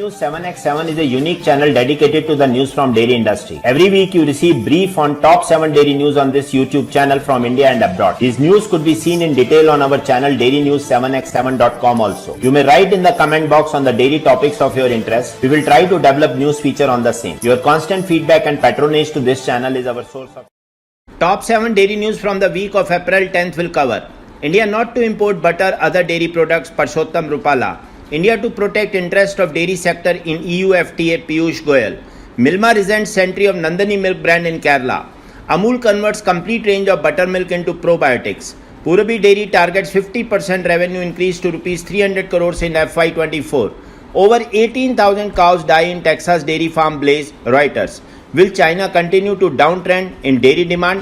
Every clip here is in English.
News 7x7 is a unique channel dedicated to the news from dairy industry. Every week you receive brief on top 7 dairy news on this YouTube channel from India and abroad. These news could be seen in detail on our channel dairynews7x7.com also. You may write in the comment box on the dairy topics of your interest. We will try to develop news feature on the same. Your constant feedback and patronage to this channel is our source of. Top 7 dairy news from the week of April 10th will cover: India not to import butter, other dairy products, Products-Rupala. India to protect interest of dairy sector in EU FTA, Piyush Goyal. Milma resents entry of Nandini milk brand in Kerala. Amul converts complete range of buttermilk into probiotics. Purabi Dairy targets 50% revenue increase to Rs 300 crores in FY24. Over 18,000 cows die in Texas dairy farm blaze, Reuters. Will China continue to downtrend in dairy demand?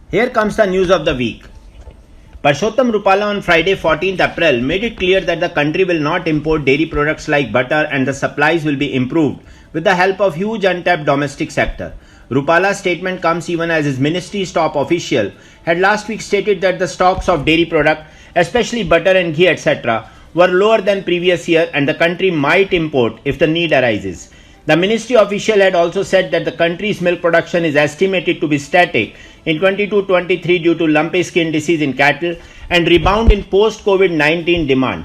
Here comes the news of the week. Products-Rupala on Friday 14th April made it clear that the country will not import dairy products like butter and the supplies will be improved with the help of huge untapped domestic sector. Rupala's statement comes even as his ministry's top official had last week stated that the stocks of dairy product, especially butter and ghee etc., were lower than previous year and the country might import if the need arises. The ministry official had also said that the country's milk production is estimated to be static in 22-23 due to lumpy skin disease in cattle and rebound in post-COVID-19 demand.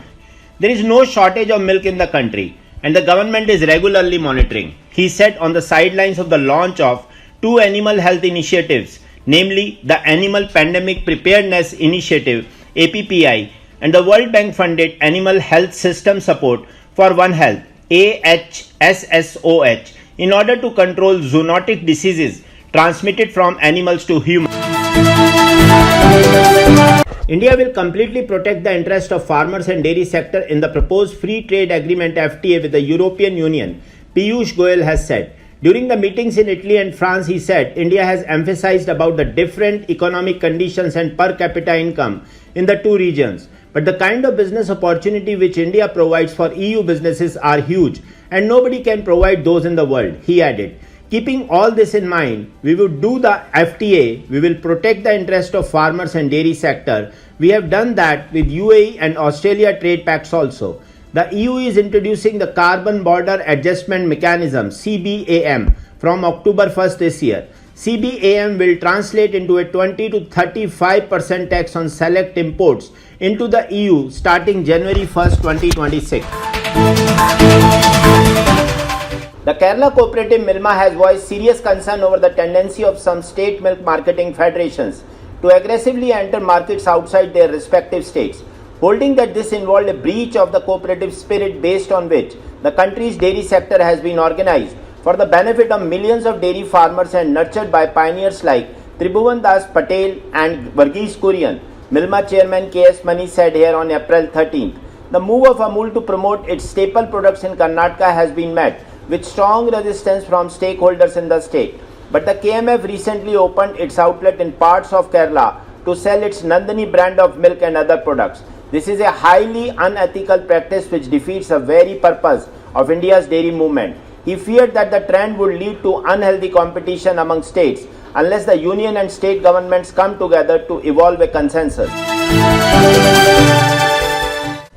There is no shortage of milk in the country and the government is regularly monitoring, he said on the sidelines of the launch of 2 animal health initiatives, namely the Animal Pandemic Preparedness Initiative APPI and the World Bank funded Animal Health System Support for One Health AHSSOH in order to control zoonotic diseases transmitted from animals to humans. India will completely protect the interest of farmers and dairy sector in the proposed free trade agreement FTA with the European Union, Piyush Goyal has said. During the meetings in Italy and France, he said India has emphasized about the different economic conditions and per capita income in the two regions. But the kind of business opportunity which India provides for EU businesses are huge and nobody can provide those in the world, he added. Keeping all this in mind, we would do the FTA, we will protect the interest of farmers and dairy sector. We have done that with UAE and Australia trade pacts also. The EU is introducing the Carbon Border Adjustment Mechanism CBAM from October 1st this year. CBAM will translate into a 20 to 35% tax on select imports into the EU starting January 1st, 2026. The Kerala cooperative Milma has voiced serious concern over the tendency of some state milk marketing federations to aggressively enter markets outside their respective states, holding that this involved a breach of the cooperative spirit based on which the country's dairy sector has been organized for the benefit of millions of dairy farmers and nurtured by pioneers like Tribhuvan Das Patel and Varghese Kurian. Milma chairman K.S. Mani said here on April 13th. The move of Amul to promote its staple products in Karnataka has been met with strong resistance from stakeholders in the state. But the KMF recently opened its outlet in parts of Kerala to sell its Nandini brand of milk and other products. This is a highly unethical practice which defeats the very purpose of India's dairy movement. He feared that the trend would lead to unhealthy competition among states unless the union and state governments come together to evolve a consensus.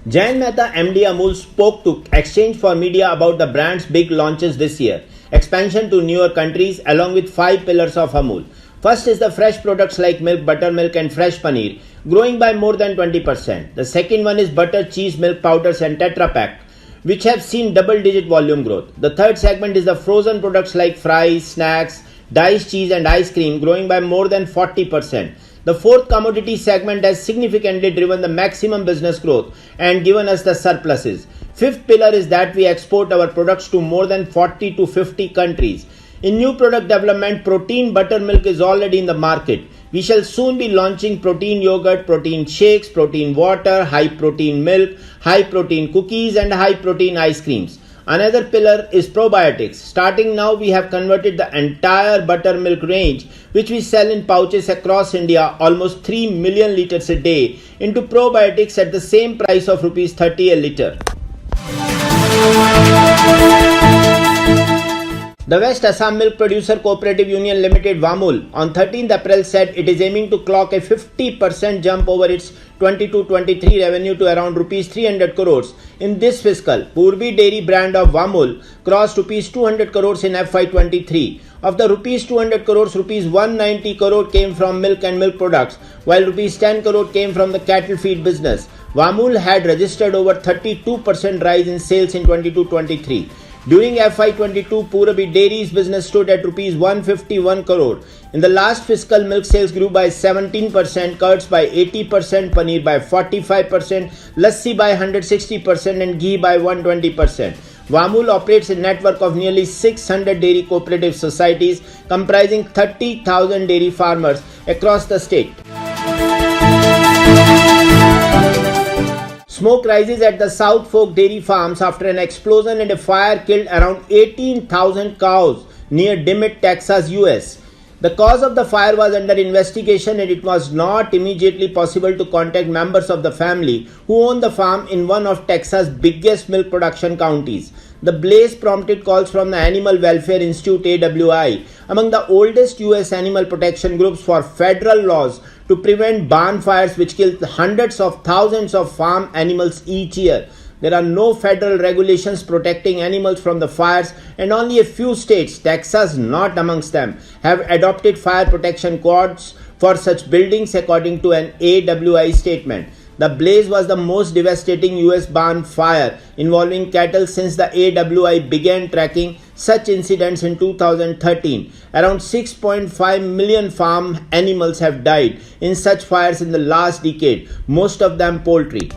Jayan Mehta MD Amul spoke to Exchange for Media about the brand's big launches this year, expansion to newer countries along with 5 pillars of Amul. First is the fresh products like milk, buttermilk and fresh paneer, growing by more than 20%. The second one is butter, cheese, milk powders and Tetra Pak, which have seen double-digit volume growth. The third segment is the frozen products like fries, snacks, diced cheese and ice cream, growing by more than 40%. The fourth commodity segment has significantly driven the maximum business growth and given us the surpluses. Fifth pillar is that we export our products to more than 40 to 50 countries. In new product development, protein buttermilk is already in the market. We shall soon be launching protein yogurt, protein shakes, protein water, high protein milk, high protein cookies and high protein ice creams. Another pillar is probiotics. Starting now, we have converted the entire buttermilk range, which we sell in pouches across India, almost 3 million liters a day, into probiotics at the same price of Rs 30 a litre. The West Assam Milk Producer Cooperative Union Limited (WAMUL) on 13th April said it is aiming to clock a 50% jump over its 22-23 revenue to around rupees 300 crores in this fiscal. Purabi Dairy brand of WAMUL crossed rupees 200 crores in FY23. Of the rupees 200 crores, rupees 190 crore came from milk and milk products, while rupees 10 crore came from the cattle feed business. WAMUL had registered over 32% rise in sales in 22-23. During FY22, Purabi Dairy's business stood at rupees 151 crore. In the last fiscal, milk sales grew by 17%, curds by 80%, paneer by 45%, lassi by 160% and ghee by 120%. WAMUL operates a network of nearly 600 dairy cooperative societies comprising 30,000 dairy farmers across the state. Smoke rises at the South Fork Dairy Farms after an explosion and a fire killed around 18,000 cows near Dimmitt, Texas, US. The cause of the fire was under investigation and it was not immediately possible to contact members of the family who own the farm in one of Texas' biggest milk production counties. The blaze prompted calls from the Animal Welfare Institute (AWI), among the oldest US animal protection groups, for federal laws to prevent barn fires which kill hundreds of thousands of farm animals each year. There are no federal regulations protecting animals from the fires, and only a few states, Texas not amongst them, have adopted fire protection codes for such buildings, according to an AWI statement. The blaze was the most devastating US barn fire involving cattle since the AWI began tracking such incidents in 2013. Around 6.5 million farm animals have died in such fires in the last decade, most of them poultry.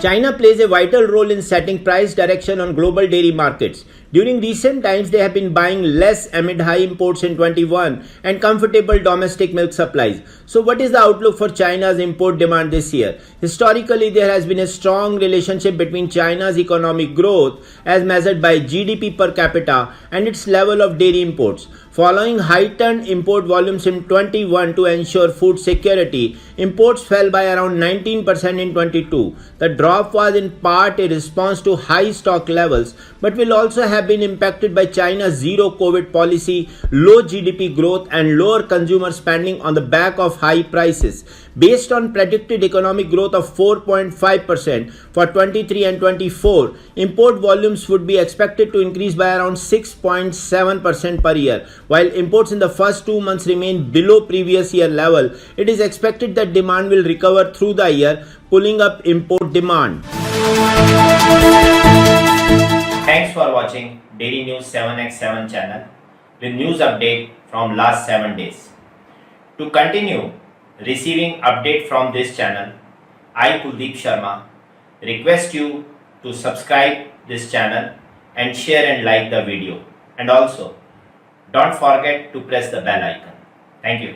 China plays a vital role in setting price direction on global dairy markets. During recent times, they have been buying less amid high imports in 21 and comfortable domestic milk supplies. So what is the outlook for China's import demand this year? Historically, there has been a strong relationship between China's economic growth as measured by GDP per capita and its level of dairy imports. Following heightened import volumes in 21 to ensure food security, imports fell by around 19% in 22. The drop was in part a response to high stock levels, but will also have been impacted by China's zero COVID policy, low GDP growth and lower consumer spending on the back of high prices. Based on predicted economic growth of 4.5% for 23 and 24, import volumes would be expected to increase by around 6.7% per year. While imports in the first 2 months remain below previous year level, it is expected that demand will recover through the year, pulling up import demand. Thanks for watching Dairy News 7x7 channel with news update from last 7 days. To continue receiving update from this channel, I, Kuldeep Sharma, request you to subscribe this channel and share and like the video, and also don't forget to press the bell icon. Thank you.